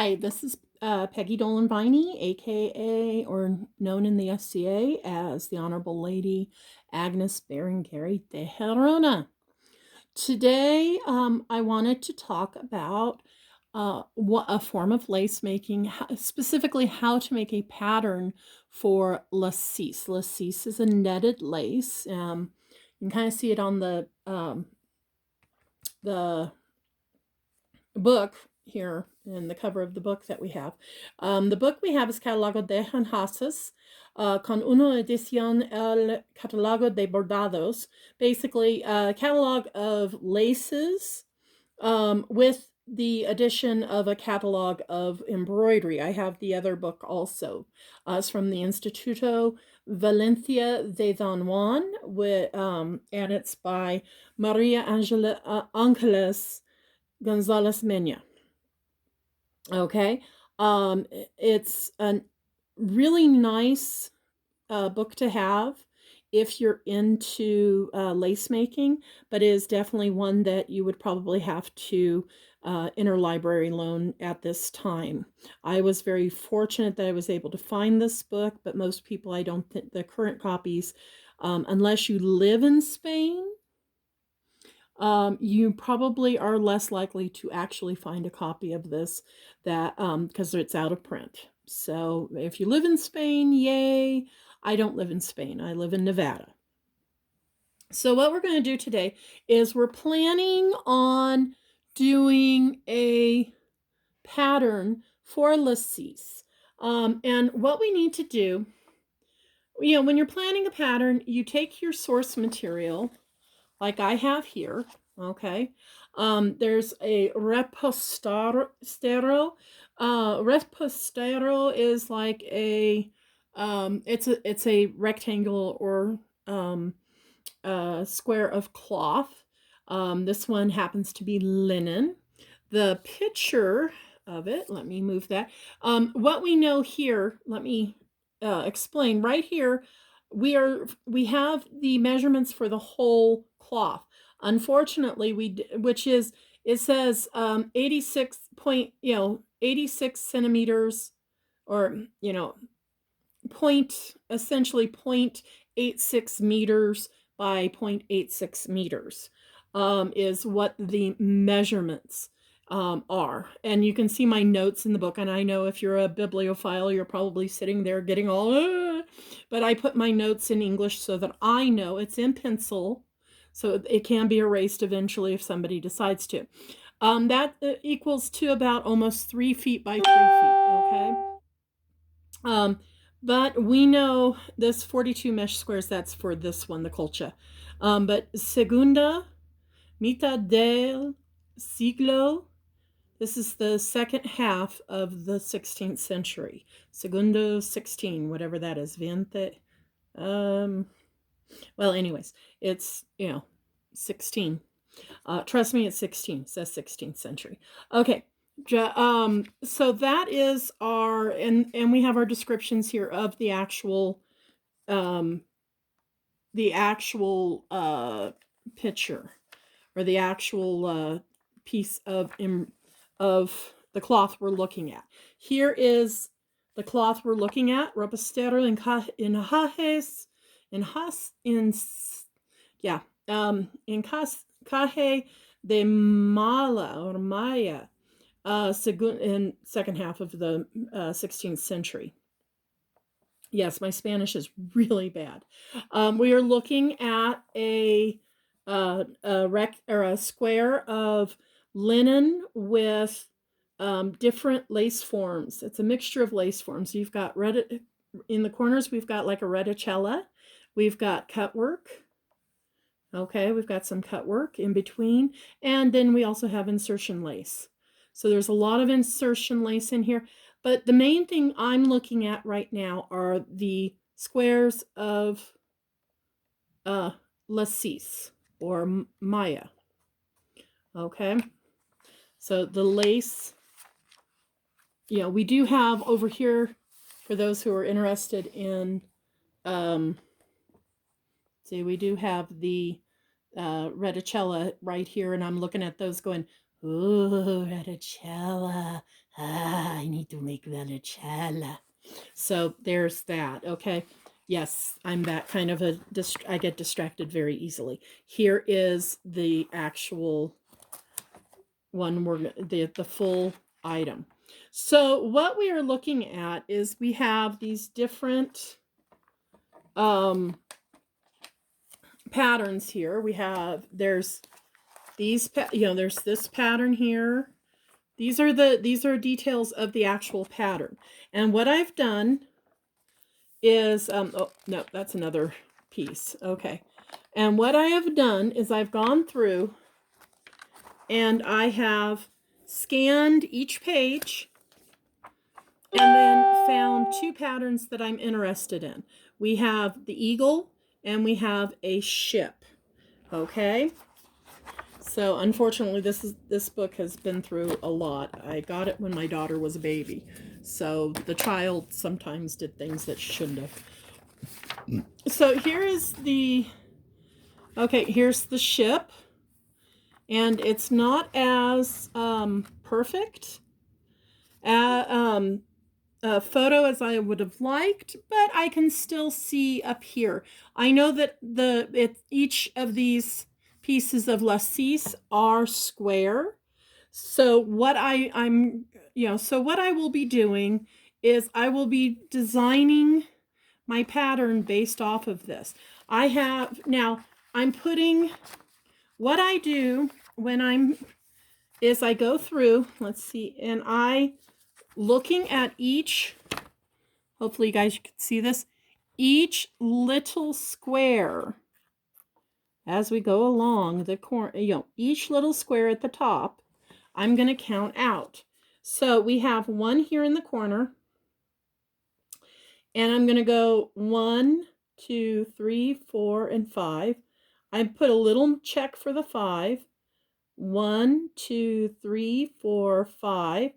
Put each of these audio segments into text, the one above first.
Hi, this is Peggy Dolan Viney, aka or known in the SCA as the Honorable Lady Agnes Berengari de Herona. Today, I wanted to talk about what a form of lace making, specifically how to make a pattern for lacis. Lacis is a netted lace. You can kind of see it on the book here in the cover of the book that we have. The book we have is Catalogo de Enhases, con una edición el Catalogo de Bordados, basically a catalog of laces with the addition of a catalog of embroidery. I have the other book also. It's from the Instituto Valencia de Don Juan, and it's by Maria Angeles Gonzalez Mena. Okay. It's a really nice book to have if you're into lace making, but is definitely one that you would probably have to interlibrary loan at this time. I was very fortunate that I was able to find this book, but most people, I don't think the current copies, unless you live in Spain, you probably are less likely to actually find a copy of this that because it's out of print. So if you live in Spain, yay. I don't live in Spain. I live in Nevada. So what we're going to do today is we're planning on doing a pattern for lacis. And what we need to do, when you're planning a pattern, you take your source material, like I have here, okay? There's a repostero. Repostero is like it's a rectangle or square of cloth. This one happens to be linen. The picture of it, let me move that. What we know here, let me explain. Right here, we have the measurements for the whole cloth. Unfortunately, it says 86 point, 86 centimeters, or essentially 0.86 meters by 0.86 meters is what the measurements are. And you can see my notes in the book. And I know if you're a bibliophile, you're probably sitting there getting all, but I put my notes in English so that I know. It's in pencil, so it can be erased eventually if somebody decides to. That equals to about almost 3 feet by 3 feet, okay? But we know this 42 mesh squares, that's for this one, the colcha. But segunda mitad del siglo, this is the second half of the 16th century. Segundo 16, whatever that is, 20. Well, anyways, it's, 16. Trust me, it's 16. It says 16th century. Okay. So that is our, and we have our descriptions here of the actual picture, or the actual piece of the cloth we're looking at. Here is the cloth we're looking at, repostero in caje de mala or maya, in second half of the 16th century. Yes, my Spanish is really bad. We are looking at a square of linen with different lace forms. It's a mixture of lace forms. You've got in the corners. We've got like a reticella. We've got cut work. Okay, we've got some cut work in between, and then we also have insertion lace. So there's a lot of insertion lace in here. But the main thing I'm looking at right now are the squares of lacis or maya. Okay, so the lace, we do have over here, for those who are interested in, we do have the reticella right here, and I'm looking at those going, ooh, reticella. to make Vallicella. So there's that. Okay. Yes, I'm that kind of I get distracted very easily. Here is the actual one, the full item. So what we are looking at is we have these different patterns here. There's these, there's this pattern here. These are details of the actual pattern. And what I've done is, oh, no, that's another piece. Okay. And what I have done is I've gone through and I have scanned each page and then found two patterns that I'm interested in. We have the eagle and we have a ship. Okay. So unfortunately, this book has been through a lot. I got it when my daughter was a baby. So the child sometimes did things that shouldn't have. So here is here's the ship. And it's not as perfect a photo as I would have liked, but I can still see up here. I know that each of these pieces of Lacis are square. So what what I will be doing is I will be designing my pattern based off of this. I'm putting, what I do when I go through, let's see, and looking at each, hopefully you guys can see this, each little square as we go along the corner, each little square at the top, I'm going to count out. So we have one here in the corner, and I'm going to go 1, 2, 3, 4, and 5. I put a little check for the 5. 1, 2, 3, 4, 5.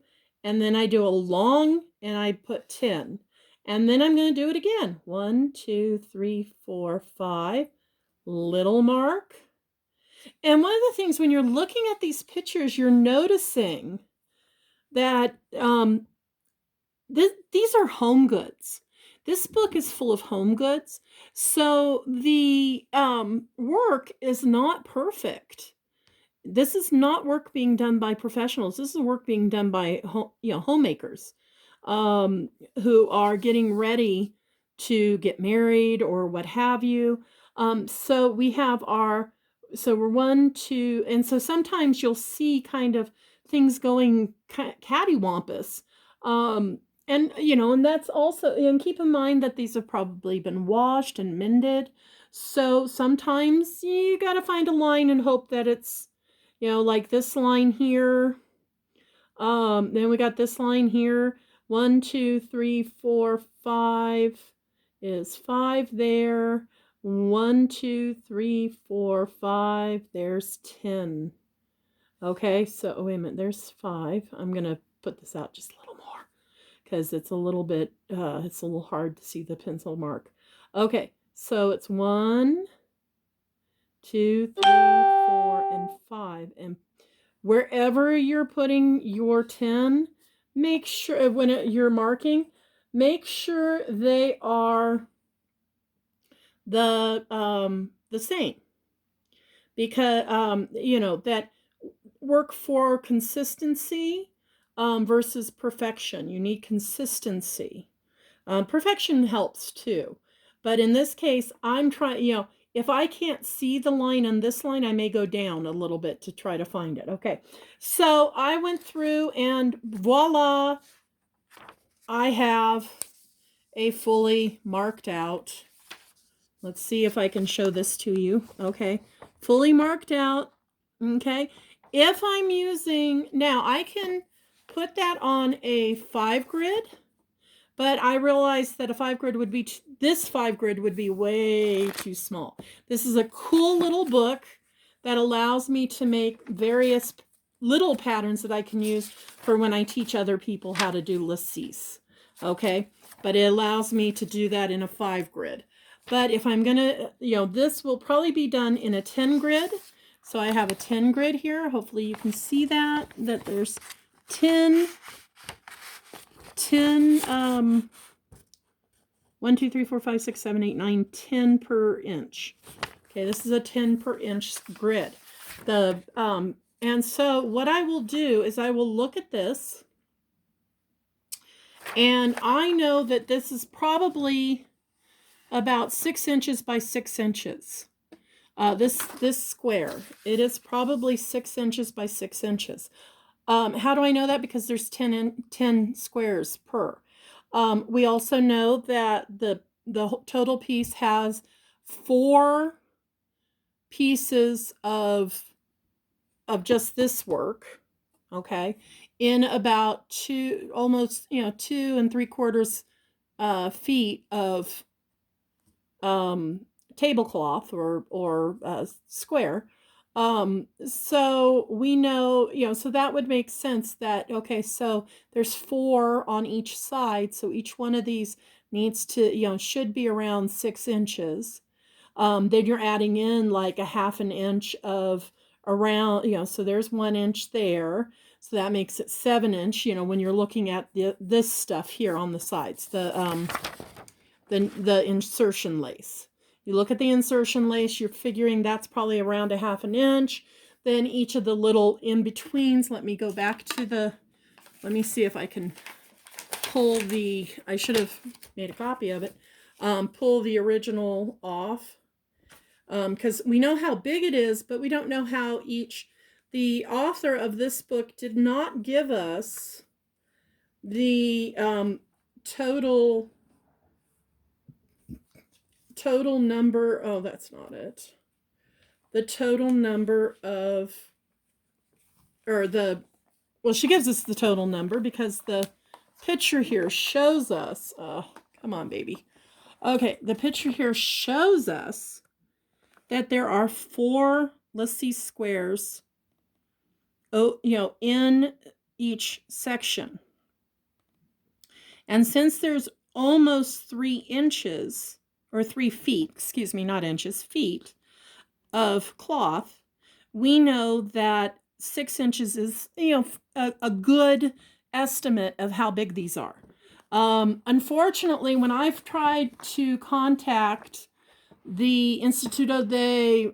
And then I do a long and I put 10. And then I'm going to do it again. 1, 2, 3, 4, 5. Little mark. And one of the things when you're looking at these pictures, you're noticing that these are home goods. This book is full of home goods. So the work is not perfect. This is not work being done by professionals. This is work being done by homemakers who are getting ready to get married or what have you. So we're 1, 2, and so sometimes you'll see kind of things going cattywampus. And that's also, and keep in mind that these have probably been washed and mended. So sometimes you got to find a line and hope that it's, like this line here. Then we got this line here. 1, 2, 3, 4, 5 is 5 there. 1, 2, 3, 4, 5. There's 10. Okay, so wait a minute. There's 5. I'm gonna put this out just a little more because it's a little bit. It's a little hard to see the pencil mark. Okay, so it's 1, 2, 3, 4, and 5. And wherever you're putting your 10, make sure you're marking, make sure they are the same, because that work for consistency versus perfection. You need consistency. Perfection helps too, but in this case, I'm trying. If I can't see the line on this line, I may go down a little bit to try to find it. Okay, so I went through and voila, I have a fully marked out. Let's see if I can show this to you. Okay, fully marked out. Okay, if I'm using, now I can put that on a 5 grid. But I realized that a 5 grid would be, this 5 grid would be way too small. This is a cool little book that allows me to make various little patterns that I can use for when I teach other people how to do Lacis. Okay, but it allows me to do that in a 5 grid. But if I'm gonna, this will probably be done in a 10 grid. So I have a 10 grid here. Hopefully you can see that there's 10 10, 1, 2, 3, 4, 5, 6, 7, 8, 9, 10 per inch. Okay, this is a 10 per inch grid. And so what I will do is I will look at this, and I know that this is probably about 6 inches by 6 inches. This square, it is probably 6 inches by 6 inches. How do I know that? Because there's 10 squares per. We also know that the total piece has 4 pieces of just this work, okay, in about 2, almost, 2 3/4 feet of tablecloth or square. So we know, so that would make sense that, okay, so there's 4 on each side, so each one of these needs to, should be around 6 inches. Then you're adding in like a 1/2 inch of around, so there's 1 inch there. So that makes it 7 inch, when you're looking at this stuff here on the sides, the insertion lace. You look at the insertion lace, you're figuring that's probably around a 1/2 inch. Then each of the little in-betweens, let me go back to let me see if I can pull I should have made a copy of it, pull the original off. Because we know how big it is, but we don't know how the author of this book did not give us the total number. Oh, that's not it. The total number of, well, she gives us the total number because the picture here shows us, come on, baby. Okay, the picture here shows us that there are 4 Lacis squares, in each section. And since there's almost 3 inches, or 3 feet, excuse me, not inches, feet of cloth, we know that 6 inches is, a good estimate of how big these are. Unfortunately, when I've tried to contact the Instituto de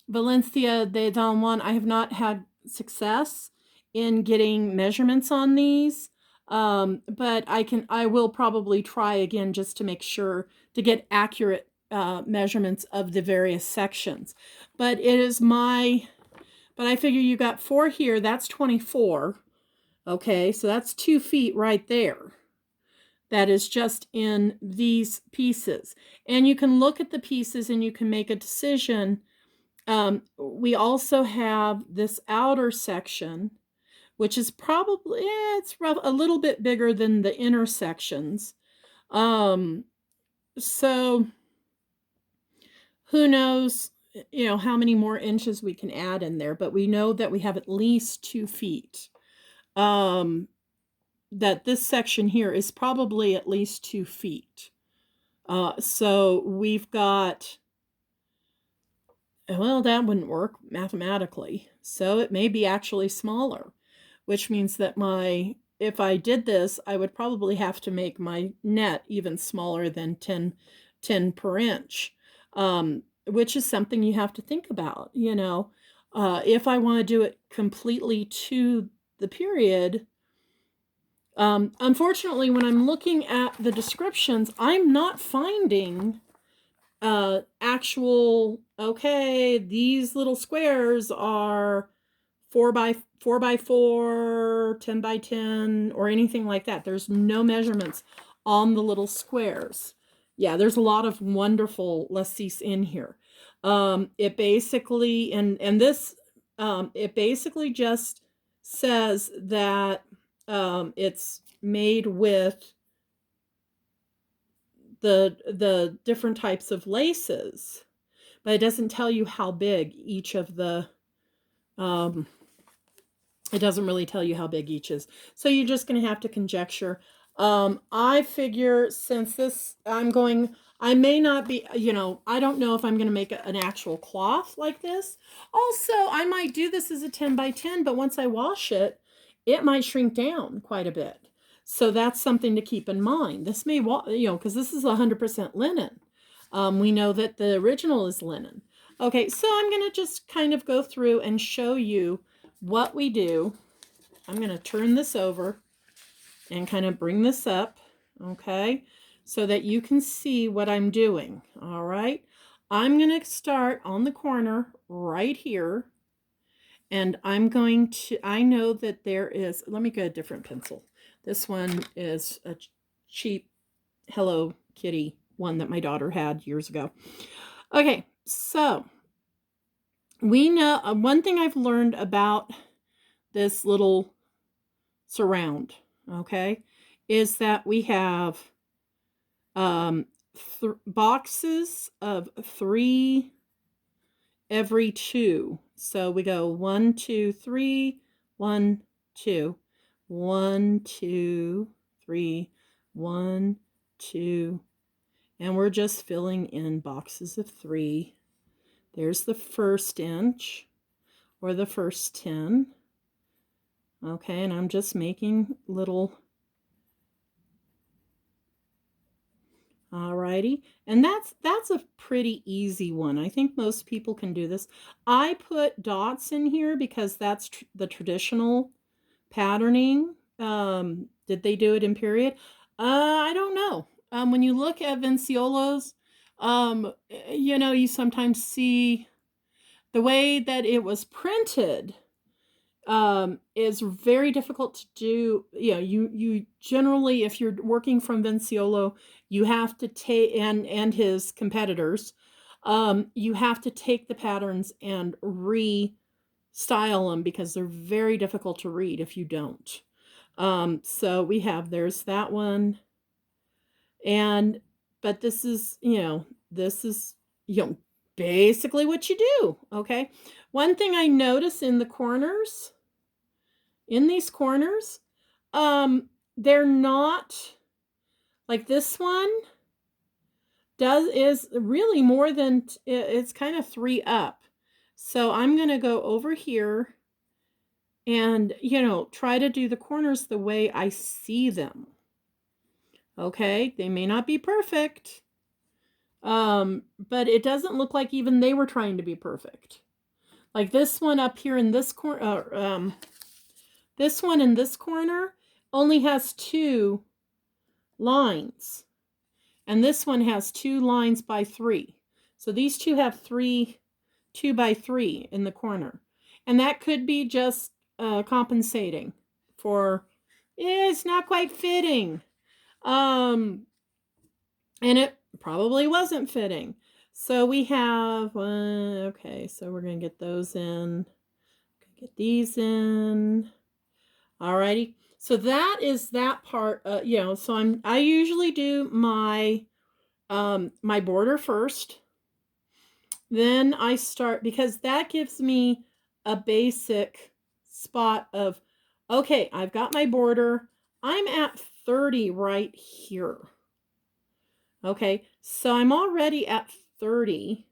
Valencia de Don Juan, I have not had success in getting measurements on these. But I will probably try again just to make sure to get accurate measurements of the various sections. But I figure you got 4 here, that's 24. Okay, so that's 2 feet right there. That is just in these pieces. And you can look at the pieces and you can make a decision. We also have this outer section, which is probably, it's a little bit bigger than the inner sections. So who knows, how many more inches we can add in there, but we know that we have at least 2 feet. That this section here is probably at least 2 feet. So we've got, well, that wouldn't work mathematically. So it may be actually smaller, which means that if I did this, I would probably have to make my net even smaller than 10 per inch, which is something you have to think about, if I want to do it completely to the period. Unfortunately, when I'm looking at the descriptions, I'm not finding actual, okay, these little squares are 4 by 4 by 4, 10 by 10, or anything like that. There's no measurements on the little squares. Yeah, there's a lot of wonderful Lacis in here. It basically, it basically just says that it's made with the different types of laces, but it doesn't tell you how big each of the, it doesn't really tell you how big each is. So you're just going to have to conjecture. I figure since this, I may not be, I don't know if I'm going to make an actual cloth like this. Also, I might do this as a 10 by 10, but once I wash it, it might shrink down quite a bit. So that's something to keep in mind. This may, because this is 100% linen. We know that the original is linen. Okay, so I'm going to just kind of go through and show you what we do. I'm going to turn this over and kind of bring this up, okay, so that you can see what I'm doing, all right? I'm going to start on the corner right here, and I'm going to, I know that there is, let me get a different pencil. This one is a cheap Hello Kitty one that my daughter had years ago. Okay, so we know, one thing I've learned about this little surround, okay, is that we have boxes of 3 every 2. So we go 1, 2, 3, 1, 2, 1, 2, 3, 1, 2, and we're just filling in boxes of 3. There's the first inch or the first 10. Okay, and I'm just making little, alrighty, and that's a pretty easy one. I think most people can do this. I put dots in here because that's the traditional patterning. Did they do it in period? I don't know. When you look at Vinciolos, you sometimes see the way that it was printed is very difficult to do. You generally, if you're working from Vinciolo, you have to take, and his competitors, you have to take the patterns and style them because they're very difficult to read if you don't. So there's that one. But this is, basically what you do. Okay. One thing I notice in these corners, they're not like this one is really more than, it's kind of 3 up. So I'm going to go over here and, try to do the corners the way I see them. Okay, they may not be perfect, but it doesn't look like even they were trying to be perfect. Like this one up here in this corner, this one in this corner only has 2 lines, and this one has 2 lines by 3. So these two have 2 by 3 in the corner, and that could be just compensating for it's not quite fitting. And it probably wasn't fitting. So we have, okay, so we're going to get those in. Get these in. Alrighty. So that is that part, so I usually do my, my border first. Then I start, because that gives me a basic spot of, okay, I've got my border. I'm at 30 right here. Okay, so I'm already at 30,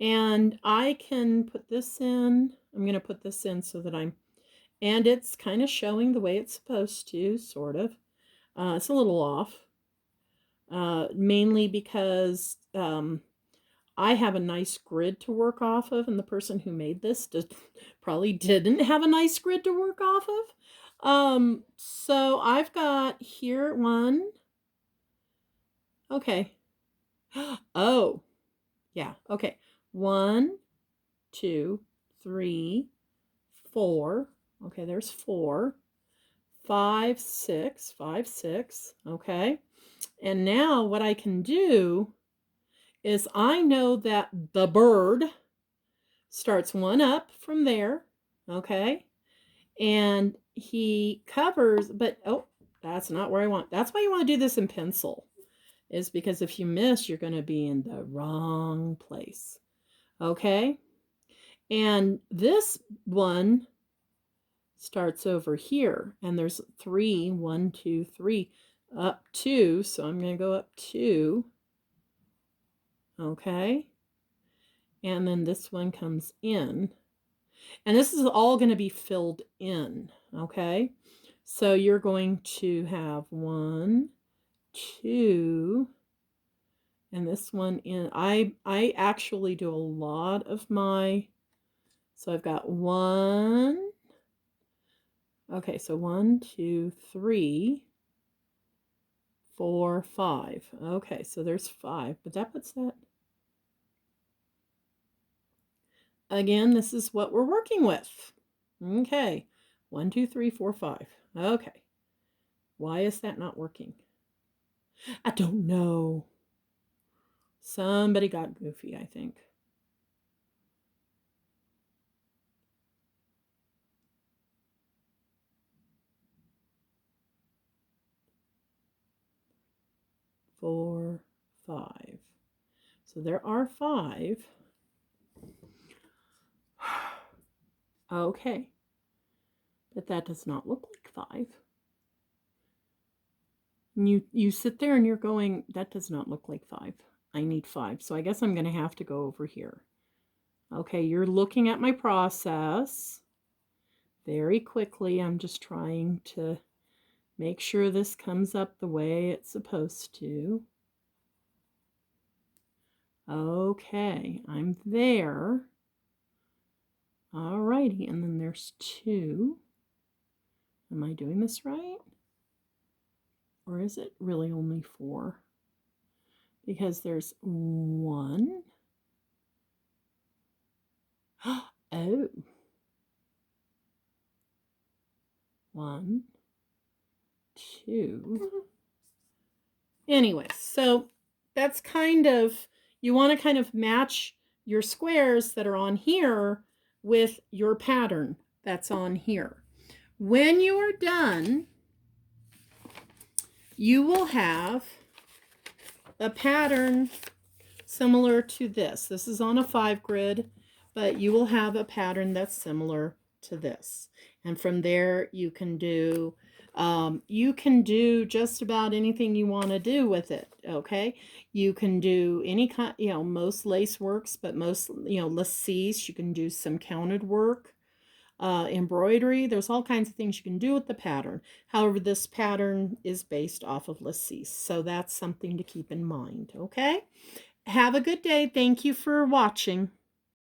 and I can put this in. I'm going to put this in so that and it's kind of showing the way it's supposed to, sort of. It's a little off, mainly because I have a nice grid to work off of, and the person who made this probably didn't have a nice grid to work off of. So I've got here 1. Okay. Oh, yeah. Okay. 1, 2, 3, 4. Okay, there's 4. 5, 6. 5, 6. Okay. And now what I can do is I know that the bird starts 1 up from there. Okay. And he covers, but oh, that's not where I want. That's why you want to do this in pencil, is because if you miss, you're going to be in the wrong place. Okay. And this one starts over here, and there's 3, 1, 2, 3, up 2. So I'm going to go up 2. Okay. And then this one comes in, and this is all going to be filled in. Okay. So you're going to have 1, 2, and this one in, I actually do a lot of my, so I've got 1, okay, so 1, 2, 3, 4, 5. Okay, so there's 5, but that puts that, again, this is what we're working with. Okay, 1, 2, 3, 4, 5. Okay, why is that not working? I don't know. Somebody got goofy, I think. Four, 5. So there are 5. Okay, but that does not look like 5. And you sit there and you're going, that does not look like 5. I need 5. So I guess I'm going to have to go over here. Okay, you're looking at my process very quickly. I'm just trying to make sure this comes up the way it's supposed to. Okay, I'm there. Alrighty, and then there's 2. Am I doing this right? Or is it really only 4? Because there's 1. Oh. 1, 2. Anyway, so that's kind of, you want to kind of match your squares that are on here with your pattern that's on here. When you are done, you will have a pattern similar to this. This is on a 5 grid, but you will have a pattern that's similar to this. And from there, you can do just about anything you want to do with it. Okay, you can do any kind, most lace works, but most, lacis, you can do some counted work. Embroidery, there's all kinds of things you can do with the pattern. However, this pattern is based off of lacis, so that's something to keep in mind. Okay, have a good day. Thank you for watching.